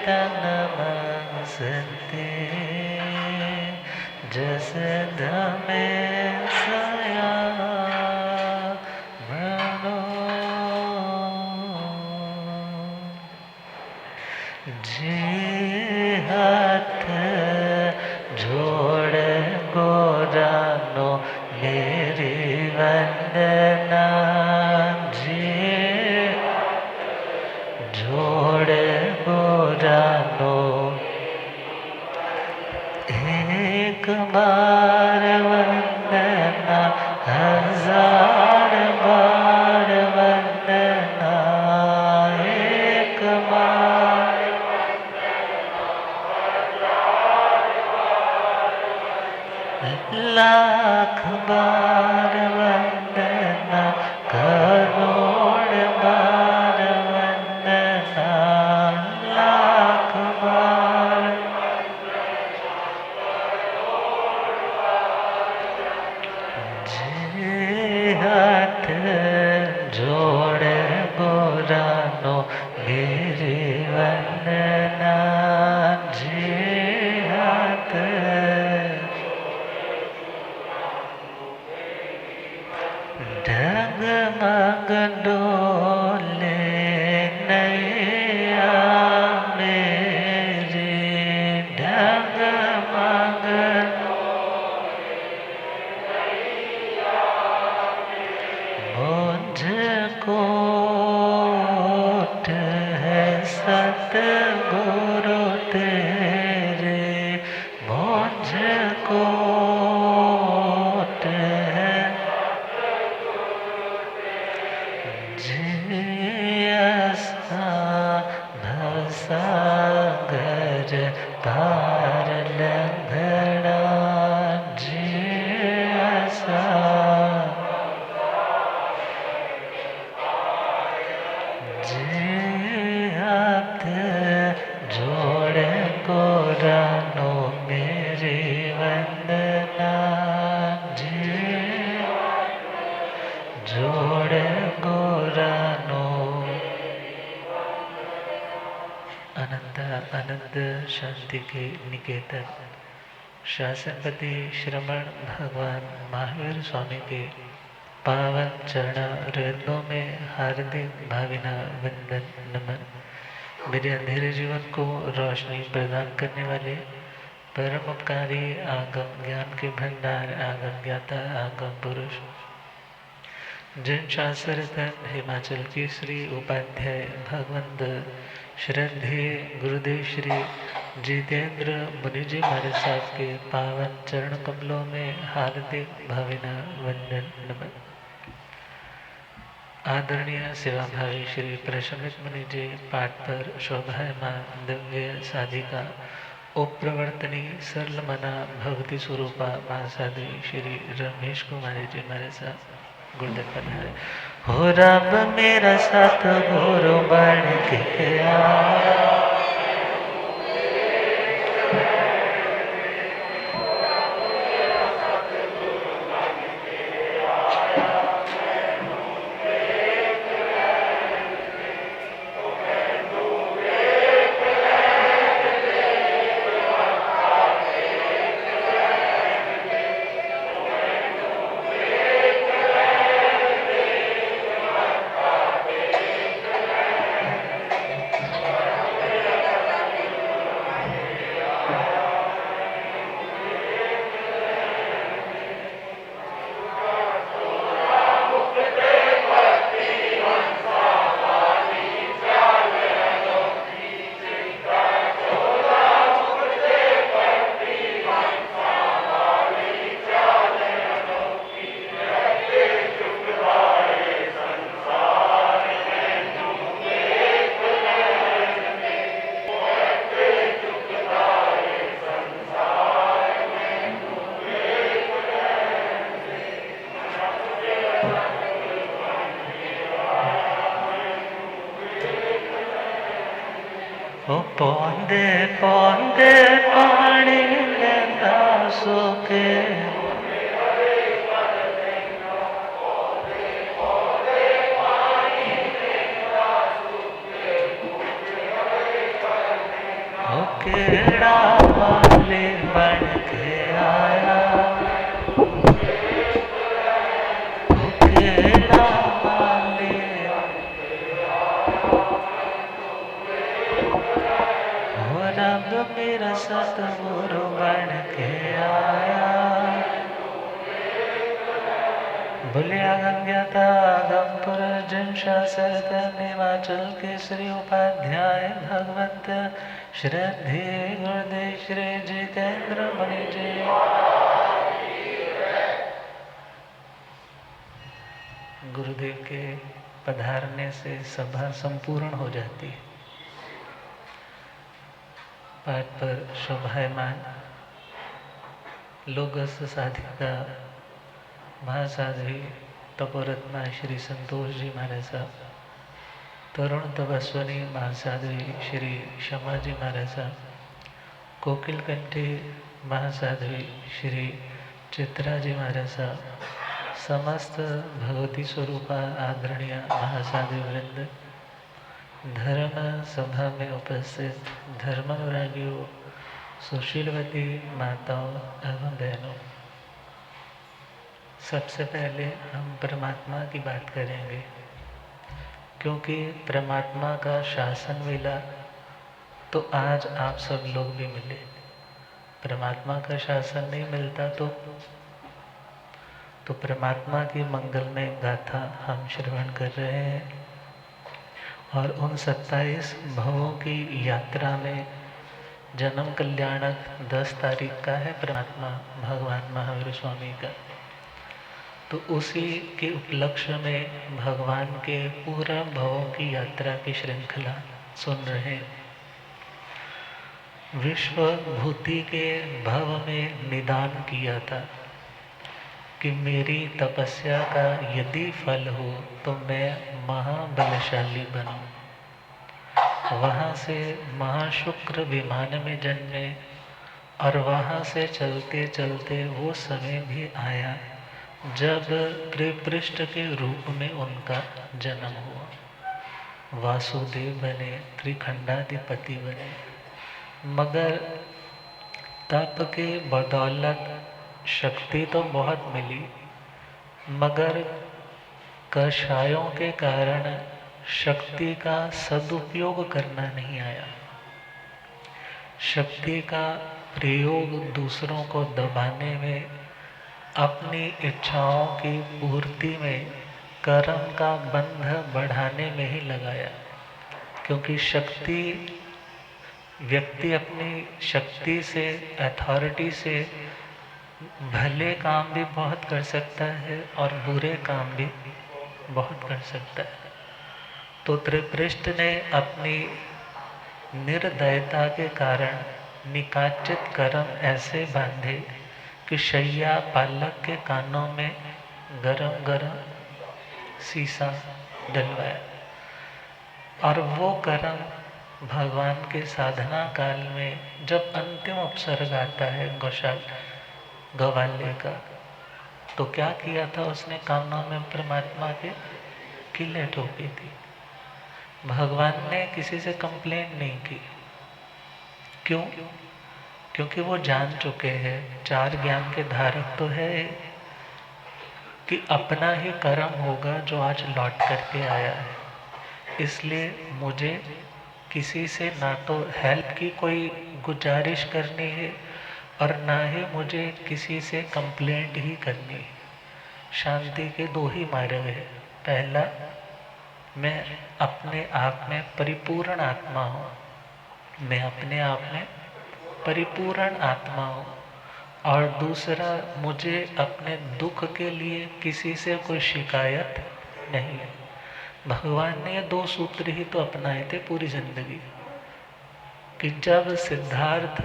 नमस्ते जस धमे सया मनो जे हाथ जोड़ गोरानो मेरी वंदना जे जोड़ गोरानो एक बार वंदना हजार बार वंदना एक बार लाख बार वंदना करोड़ बार वंदना लाख बार जे हाथ जोड़ गोरानो मेरी वंदना जे हाथ डगमग डोले नैया मेरे डगमग मुझको है सतगुरु तेरे मुझको है जियसा भवसागर पार लंघना जियसा जे हाथ जोड़ गोरानो मेरी वंदना जे जोड़ गोरानो अनंत आनंद शांति के निकेतन शासनपति श्रमण भगवान महावीर स्वामी के पावन चरण रेणुओं में हार्दिक भावना वंदन नमन। मेरे अंधेरे जीवन को रोशनी प्रदान करने वाले परम उपकारी आगम ज्ञान के भंडार आगम ज्ञाता आगम पुरुष जन शास्त्र धन हिमाचल की श्री उपाध्याय भगवंत श्रद्धेय गुरुदेव श्री जितेंद्र मुनि जी महाराज साहब के पावन चरण कमलों में हार्दिक भावना वंदन नमन। आदरणीय सेवाभावी श्री प्रशमित मुनि जी पाठ पर शोभायमान दिव्य साधिका उपप्रवर्तनी सरल मना भक्ति स्वरूपा मां साध्वी श्री रमेश कुमारी जी महाराज साहब गुरुदेव पधारे। हो रब मेरा साथ गुरु बन के आया पौंदे पौंदे पानी लेंदा सुके कुकड़ा वाले बन के आया, कुकड़ा वाले। और अब मेरा सतगुरु बन के आया, बुलिया गंग्याता गंपुर जिन शासक निमाचल के श्री उपाध्याय भगवत श्रद्धे गुरुदेव श्री जितेंद्र मणि जी। गुरुदेव के पधारने से सभा संपूर्ण हो जाती है। पाठ पर शोभायमान लोगस साधिका महासाध्वी तपोरत्ना श्री संतोष जी महाराज साहब, तरुण तपस्वनी महासाध्वी श्री क्षमा जी महाराज साहब, कोकिल कंठी महासाध्वी श्री चित्रा जी महाराज साहब, समस्त भगवती स्वरूपा आदरणीय महासाध्वी वृंद, धर्म सभा में उपस्थित धर्मानुरागियों, सुशीलवती माताओं एवं बहनों, सबसे पहले हम परमात्मा की बात करेंगे, क्योंकि परमात्मा का शासन मिला तो आज आप सब लोग भी मिले। परमात्मा का शासन नहीं मिलता तो परमात्मा की मंगलमय गाथा हम श्रवण कर रहे हैं। और उन 27 भवों की यात्रा में जन्म कल्याणक 10 तारीख का है परमात्मा भगवान महावीर स्वामी का। तो उसी के उपलक्ष्य में भगवान के पूरा भवों की यात्रा की श्रृंखला सुन रहे हैं। विश्व भूति के भव में निदान किया था कि मेरी तपस्या का यदि फल हो तो मैं महाबलशाली बनूं। वहाँ से महाशुक्र विमान में जन्मे और वहाँ से चलते चलते वो समय भी आया जब त्रिपृष्ठ के रूप में उनका जन्म हुआ। वासुदेव बने, त्रिखंडाधिपति बने, मगर तप के बदौलत शक्ति तो बहुत मिली, मगर कषायों के कारण शक्ति का सदुपयोग करना नहीं आया। शक्ति का प्रयोग दूसरों को दबाने में, अपनी इच्छाओं की पूर्ति में, कर्म का बंध बढ़ाने में ही लगाया। क्योंकि शक्ति, व्यक्ति अपनी शक्ति से, अथॉरिटी से भले काम भी बहुत कर सकता है और बुरे काम भी बहुत कर सकता है। तो त्रिपृष्ठ ने अपनी निर्दयता के कारण निकाचित कर्म ऐसे बांधे कि शैया पालक के कानों में गरम गरम शीशा डलवाया। और वो कर्म भगवान के साधना काल में जब अंतिम उपसर्ग आता है गवाले का, तो क्या किया था उसने? कानों में परमात्मा के किले ठोकी थी। भगवान ने किसी से कंप्लेंट नहीं की। क्यों? क्योंकि वो जान चुके हैं, 4 ज्ञान के धारक तो है, कि अपना ही कर्म होगा जो आज लौट करके आया है। इसलिए मुझे किसी से ना तो हेल्प की कोई गुजारिश करनी है और ना ही मुझे किसी से कंप्लेंट ही करनी है। शांति के 2 ही मार्ग है। पहला, मैं अपने आप में परिपूर्ण आत्मा हूँ, मैं अपने आप में परिपूर्ण आत्मा हूँ। और दूसरा, मुझे अपने दुख के लिए किसी से कोई शिकायत नहीं है। भगवान ने 2 सूत्र ही तो अपनाए थे पूरी जिंदगी, कि जब सिद्धार्थ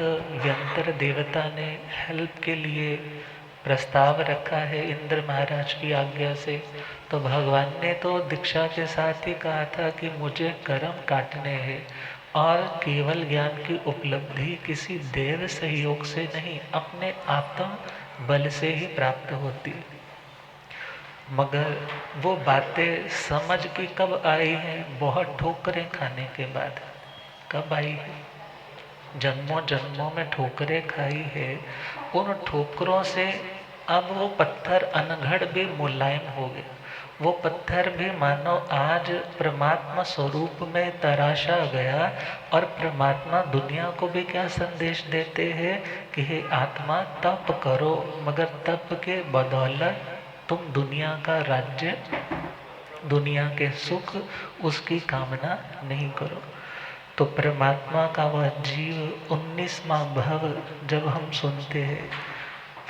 यंत्र देवता ने हेल्प के लिए प्रस्ताव रखा है इंद्र महाराज की आज्ञा से, तो भगवान ने तो दीक्षा के साथ ही कहा था कि मुझे कर्म काटने हैं और केवल ज्ञान की उपलब्धि किसी देव सहयोग से नहीं, अपने आत्म बल से ही प्राप्त होती। मगर वो बातें समझ की कब आई हैं? बहुत ठोकरें खाने के बाद। कब आई है? जन्मों जन्मों में ठोकरें खाई है, उन ठोकरों से अब वो पत्थर अनघड़ भी मुलायम हो गया। वो पत्थर भी मानो आज परमात्मा स्वरूप में तराशा गया, और परमात्मा दुनिया को भी क्या संदेश देते हैं कि हे आत्मा तप करो, मगर तप के बदौलत तुम दुनिया का राज्य, दुनिया के सुख, उसकी कामना नहीं करो। तो परमात्मा का वह जीव 19वां भव जब हम सुनते हैं,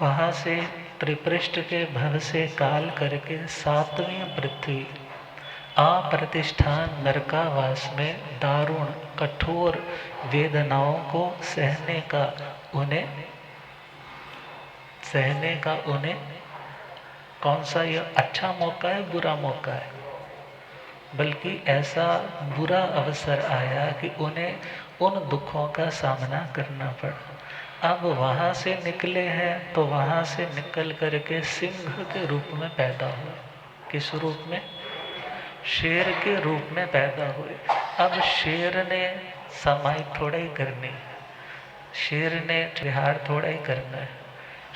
वहाँ से त्रिपृष्ठ के भव से काल करके 7वीं पृथ्वी अप्रतिष्ठान नरकावास में दारुण कठोर वेदनाओं को सहने का उन्हें कौन सा यह अच्छा मौका है, बुरा मौका है? बल्कि ऐसा बुरा अवसर आया कि उन्हें उन दुखों का सामना करना पड़ा। अब वहाँ से निकले हैं तो वहाँ से निकल करके सिंह के रूप में पैदा हुए। किस रूप में? शेर के रूप में पैदा हुए। अब शेर ने समाई थोड़ा ही करनी, शेर ने त्रिहार थोड़ा ही करना है,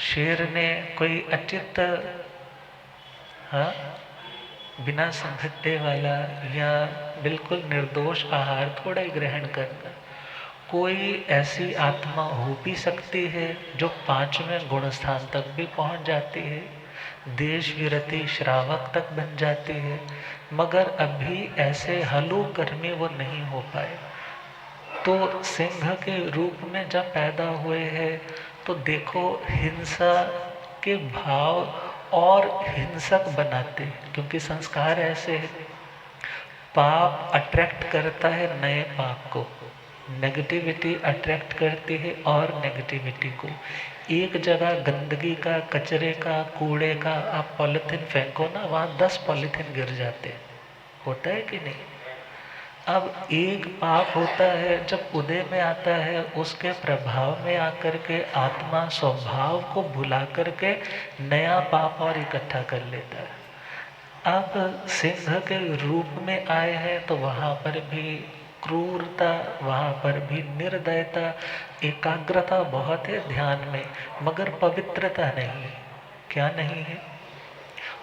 शेर ने कोई अचित बिना संघट्टे वाला या बिल्कुल निर्दोष आहार थोड़ा ही ग्रहण करना। कोई ऐसी आत्मा हो भी सकती है जो 5वें गुण स्थान तक भी पहुंच जाती है, देश विरति श्रावक तक बन जाती है, मगर अभी ऐसे हलू कर्मी वो नहीं हो पाए। तो सिंह के रूप में जब पैदा हुए हैं तो देखो हिंसा के भाव और हिंसक बनाते हैं, क्योंकि संस्कार ऐसे है। पाप अट्रैक्ट करता है नए पाप को, नेगेटिविटी अट्रैक्ट करती है और नेगेटिविटी को। एक जगह गंदगी का, कचरे का, कूड़े का आप पॉलिथीन फेंको ना, वहाँ 10 पॉलिथीन गिर जाते हैं। होता है कि नहीं? अब एक पाप होता है जब उदय में आता है, उसके प्रभाव में आकर के आत्मा स्वभाव को भुला करके नया पाप और इकट्ठा कर लेता है। अब सिंह के रूप में आए हैं तो वहाँ पर भी क्रूरता, वहाँ पर भी निर्दयता, एकाग्रता बहुत है ध्यान में, मगर पवित्रता नहीं है। क्या नहीं है?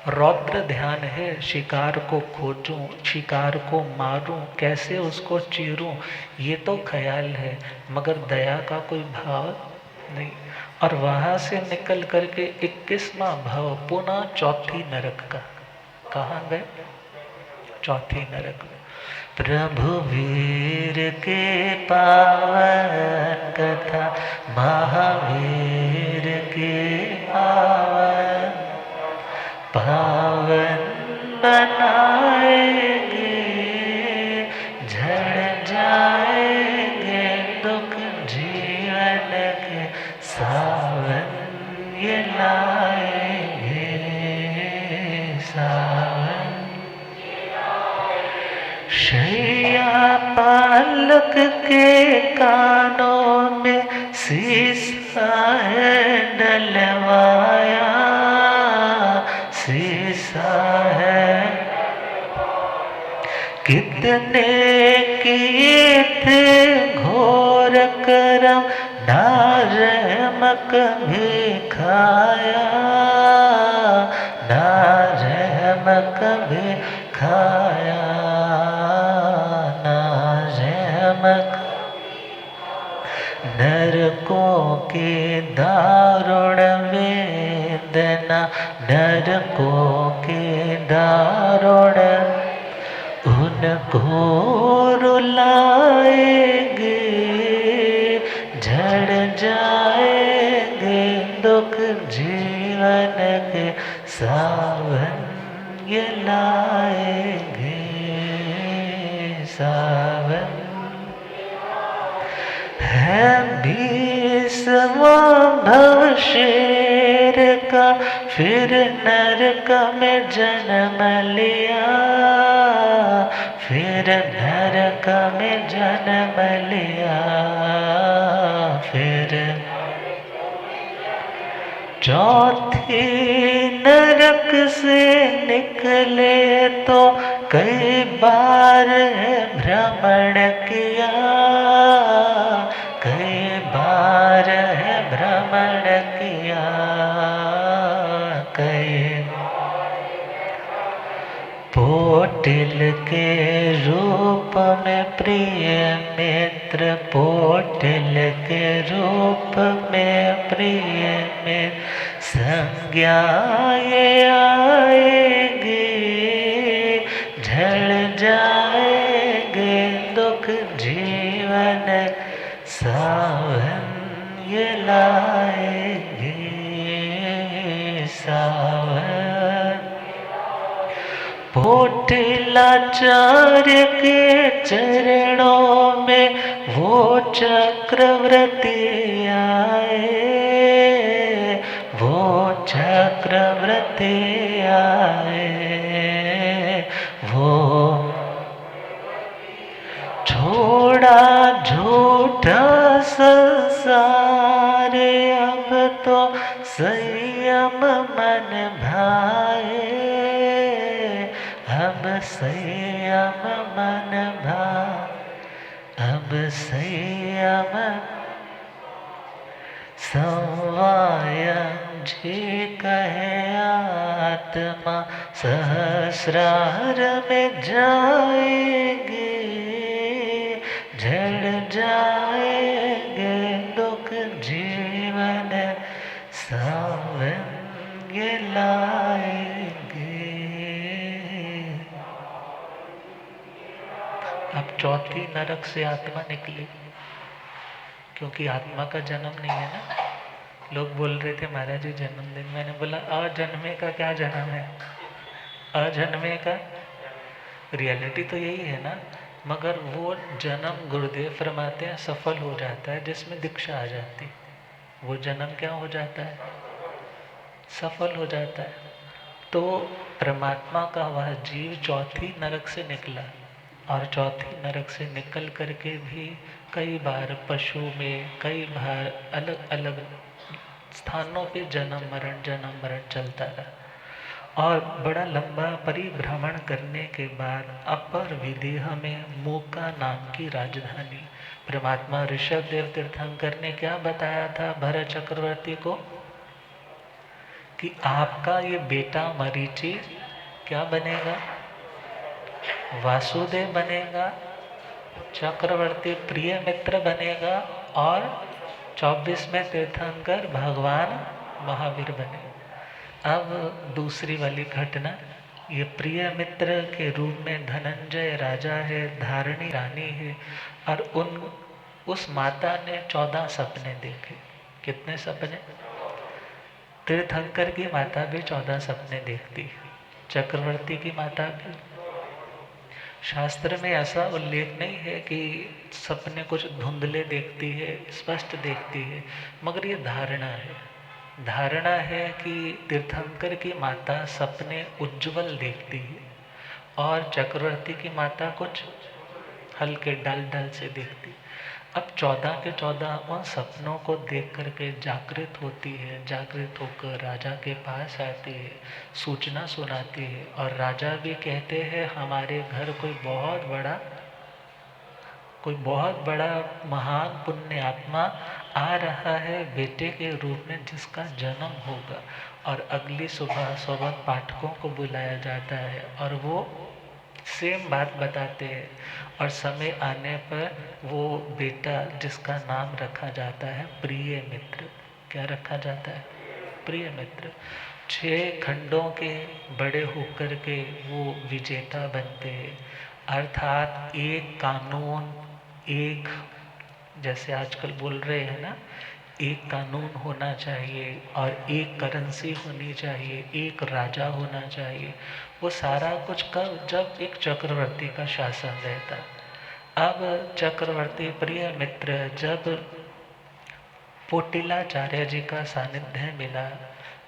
रौद्र ध्यान है, शिकार को खोजूं, शिकार को मारूं, कैसे उसको चीरूं, ये तो ख्याल है, मगर दया का कोई भाव नहीं। और वहाँ से निकल करके 21वां भाव पुनः चौथी नरक का। कहाँ गए? चौथी नरक में। प्रभु वीर के पावन कथा, महावीर के पावन बनाएंगे, झड़ जाएंगे दुख जीवन के, सावन ये लाएंगे, सावन। शैया पालक के कानों में शीशा है डलवाया, शीशा है। कितने किए थे घोर करम, ना रहमक भी खाया, ना रहमक भी खाया, ना रहमक। नरकों के दारुण वेदना, नरकों के दारुण, उनको रुलाएंगे, झड़ जाएंगे दुख जीवन के, सावन ये लाएंगे, सावन। है 20वां भव शेर का, फिर नरक में जन्म लिया, फिर नरक में जन्म लिया, फिर चौथी नरक से निकले तो कई बार भ्रमण किया, कई के रूप में प्रिय मित्र, पोटिल के रूप में प्रिय मित्र, संज्ञाएं आएंगे, झड़ जाएंगे दुख जीवन, सावन ये लाएंगे सावन। पोटिलाचार्य के चरणों में वो चक्रवर्ती आए, वो चक्रवर्ती आए, वो छोड़ा झूठा संसार, अब तो संयम मन भाए, अब संयम मन भाए, अब संयम संवायम जी कहे आत्मा, सहस्रार में जाएंगे, झड़ जाएंगे दुख जीवन, सावन ये लाएंगे। अब चौथी नरक से आत्मा निकली, क्योंकि आत्मा का जन्म नहीं है ना। लोग बोल रहे थे महाराज जी जन्मदिन, मैंने बोला अजन्मे का क्या जन्म है, अजन्मे का रियलिटी तो यही है ना। मगर वो जन्म गुरुदेव फरमाते हैं सफल हो जाता है जिसमें दीक्षा आ जाती, वो जन्म क्या हो जाता है, सफल हो जाता है। तो परमात्मा का वह जीव चौथी नरक से निकला, और चौथी नरक से निकल करके भी कई बार पशु में, कई बार अलग अलग स्थानों पे जन्म मरण चलता रहा। और बड़ा लंबा परिभ्रमण करने के बाद अपर विदेह में मूका नाम की राजधानी, परमात्मा ऋषभदेव तीर्थंकर ने क्या बताया था भरत चक्रवर्ती को कि आपका ये बेटा मरीचि क्या बनेगा, वासुदेव बनेगा, चक्रवर्ती प्रिय मित्र बनेगा, और 24 में तीर्थंकर भगवान महावीर बने। अब दूसरी वाली घटना, ये प्रिय मित्र के रूप में धनंजय राजा है, धारणी रानी है, और उस माता ने 14 सपने देखे। कितने सपने? तीर्थंकर की माता भी 14 सपने देखती है, चक्रवर्ती की माता भी। शास्त्र में ऐसा उल्लेख नहीं है कि सपने कुछ धुंधले देखती है, स्पष्ट देखती है, मगर ये धारणा है कि तीर्थंकर की माता सपने उज्जवल देखती है और चक्रवर्ती की माता कुछ हल्के डल से देखती। अब 14 के 14 उन सपनों को देख करके जागृत होती है, जागृत होकर राजा के पास आती है, सूचना सुनाती है, और राजा भी कहते हैं हमारे घर कोई बहुत बड़ा महान पुण्य आत्मा आ रहा है बेटे के रूप में, जिसका जन्म होगा। और अगली सुबह पाठकों को बुलाया जाता है और वो सेम बात बताते हैं, और समय आने पर वो बेटा जिसका नाम रखा जाता है प्रिय मित्र, क्या रखा जाता है? प्रिय मित्र। 6 खंडों के बड़े होकर के वो विजेता बनते हैं, अर्थात एक कानून, एक जैसे आजकल बोल रहे हैं ना, एक कानून होना चाहिए और एक करेंसी होनी चाहिए, एक राजा होना चाहिए। वो सारा कुछ कब? जब एक चक्रवर्ती का शासन रहता। अब चक्रवर्ती प्रिय मित्र जब पोटिलाचार्य जी का सानिध्य मिला,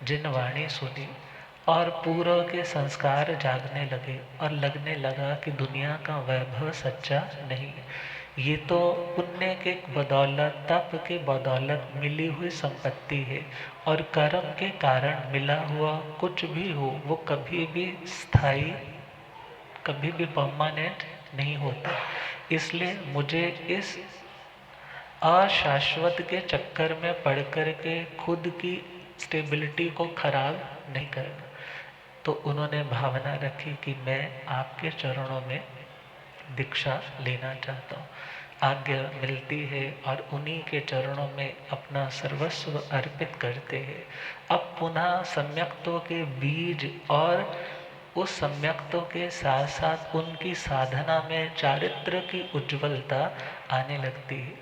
जिन वाणी सुनी और पूर्व के संस्कार जागने लगे और लगने लगा कि दुनिया का वैभव सच्चा नहीं, ये तो पुण्य के बदौलत, तप के बदौलत मिली हुई संपत्ति है, और कर्म के कारण मिला हुआ कुछ भी हो वो कभी भी स्थायी, कभी भी परमानेंट नहीं होता। इसलिए मुझे इस अशाश्वत के चक्कर में पड़ कर के खुद की स्टेबिलिटी को खराब नहीं करना। तो उन्होंने भावना रखी कि मैं आपके चरणों में दीक्षा लेना चाहता हूँ। आज्ञा मिलती है और उन्हीं के चरणों में अपना सर्वस्व अर्पित करते हैं। अब पुनः सम्यक्तों के बीज और उस सम्यक्तों के साथ साथ उनकी साधना में चारित्र की उज्ज्वलता आने लगती है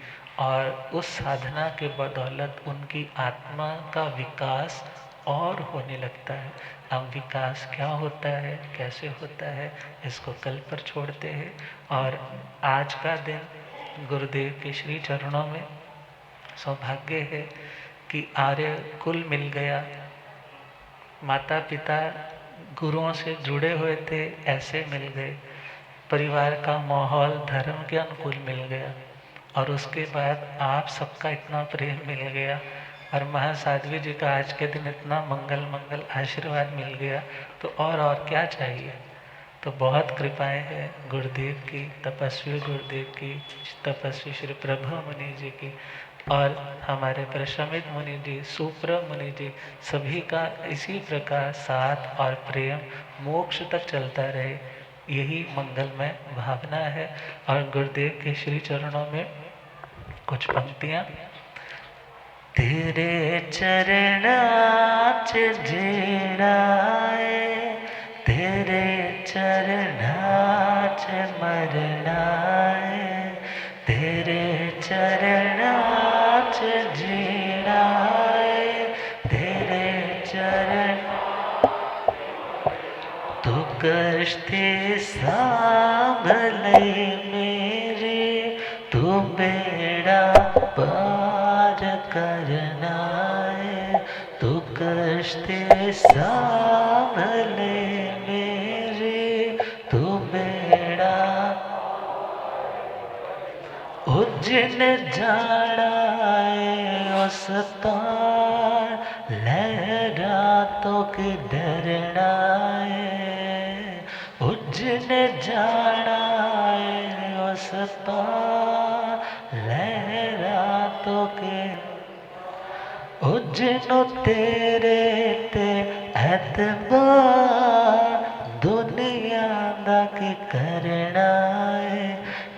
और उस साधना के बदौलत उनकी आत्मा का विकास और होने लगता है। अब विकास क्या होता है, कैसे होता है, इसको कल पर छोड़ते हैं। और आज का दिन गुरुदेव के श्री चरणों में सौभाग्य है कि आर्य कुल मिल गया। माता पिता गुरुओं से जुड़े हुए थे, ऐसे मिल गए। परिवार का माहौल धर्म के अनुकूल मिल गया और उसके बाद आप सबका इतना प्रेम मिल गया और महासाध्वी जी का आज के दिन इतना मंगल आशीर्वाद मिल गया, तो और क्या चाहिए। तो बहुत कृपाएं हैं गुरुदेव की, तपस्वी गुरुदेव की, तपस्वी श्री प्रभु मुनि जी की और हमारे प्रशमित मुनि जी, सुप्र मुनि जी, सभी का इसी प्रकार साथ और प्रेम मोक्ष तक चलता रहे, यही मंगलमय भावना है। और गुरुदेव के श्री चरणों में कुछ पंक्तियां। तेरे चरणाच जीणाए, तेरे चरणाच मरणाए, तेरे चरणाच जीणाए, तेरे चरण तू कष्टे सांभले मेरे, तू बेड़ा पार करना है, तू कष्टे सांभले मेरे, तू बेड़ा उज्जैन जाना है उस तार, लहरातों के डरना है, उज्जैन जाना है उस तार, लहरातों के उज्जैनो तेरे ते एतबार, दुनिया दा की करना है,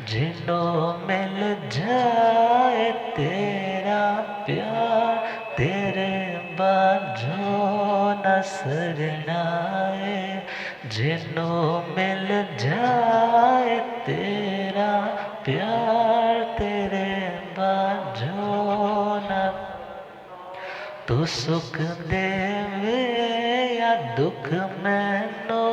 जिनो मिल जाए तेरा प्यार, तेरे बाजो न सरना है, जिनो मिल जाए तेरा प्यार, तेरे बाजो न। तू सुख देवे या दुख मैनो,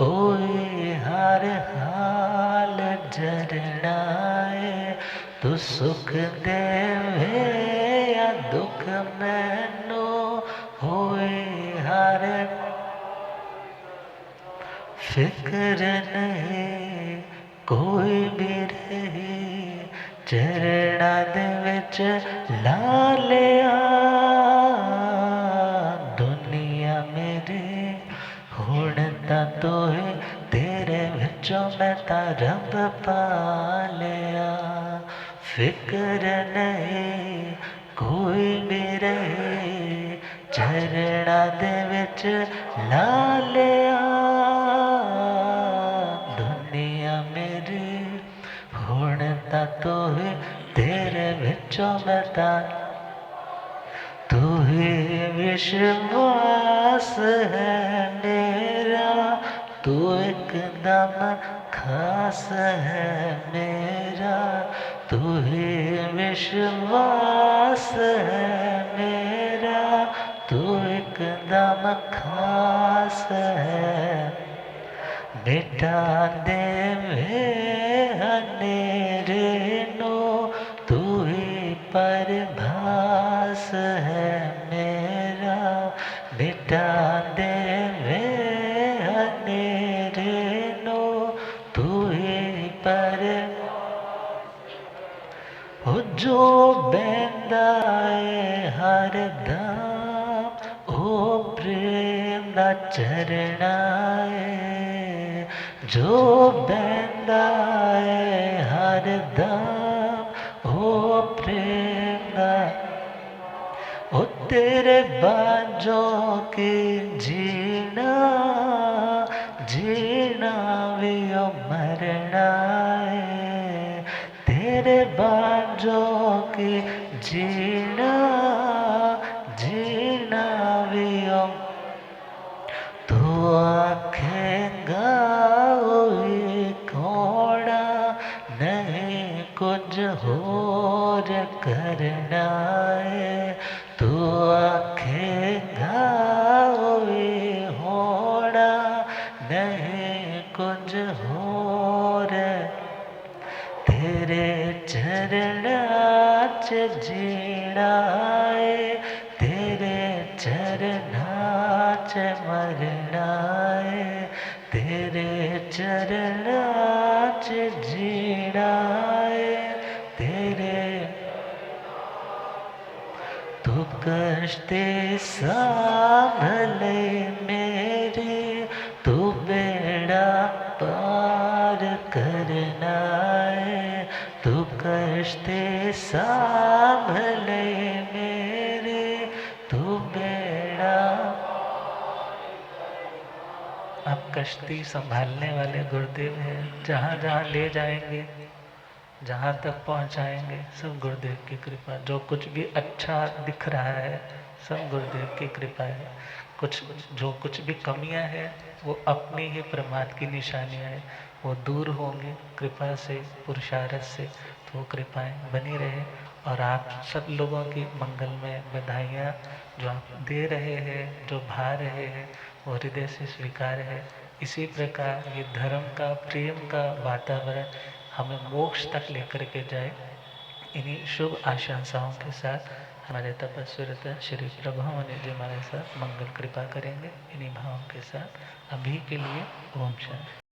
ओए हर हाल जरना है, तू सुख देवे या दुख मैनो, होए हर फिक्र नहीं कोई भी रही, चरणा दे विच ला लिया, दुनिया मेरी हुण तां तोहे, तेरे विचों मैं तां रब पा लिया। फिक्र नहीं कोई भी रही, चरणा दे विच ला लिया, दुनिया मेरी हुण तां तोहे, तेरे विचों मैं तां। तू ही विश्वास है मेरा, तू एकदम खास है मेरा, तू ही विश्वास है मेरा, तू एकदम खास है। मिटा देवे हनेरे नो, तू ही परभास है मेरा, मिटा देवे हनेरे नो, तू ही पर हो जो बेंदा है हर दाम, ओ प्रेम दा चरणा है, जो बेंदा है हर दाम, ओ प्रेम दा, ओ तेरे बाजों की जीना मरना है, तेरे बांझों की जीना जीना भी हम तो आखेगा वही घोड़ा नहीं कुछ और करना है, तो आखेगा वही घोड़ा नहीं कुछ और, तेरे चरणाच जीना है, तेरे चरणाच मरना है, तेरे चरणाच जीना है, तेरे तू कष्टे संभले मेरे, तू बेड़ा पार करना है, तू कष्टे संभले मेरे, तू बेड़ा। आप कश्ती संभालने वाले गुरुदेव हैं, जहाँ जहाँ ले जाएंगे, जहाँ तक पहुँचाएंगे, सब गुरुदेव की कृपा। जो कुछ भी अच्छा दिख रहा है सब गुरुदेव की कृपा है। जो कुछ भी कमियां हैं वो अपनी ही प्रमाद की निशानियां हैं, वो दूर होंगे कृपा से, पुरुषार्थ से। तो वो कृपाएं बनी रहे और आप सब लोगों की मंगलमय बधाइयाँ जो आप दे रहे हैं, जो भा रहे हैं, वो हृदय से स्वीकार है। इसी प्रकार ये धर्म का, प्रेम का वातावरण हमें मोक्ष तक लेकर के जाए। इन्हीं शुभ आशंसाओं के साथ हमारे तपस्विरता श्री प्रभु मुनि जी हमारे साथ मंगल कृपा करेंगे। इन्हीं भावों के साथ अभी के लिए ओम शांति।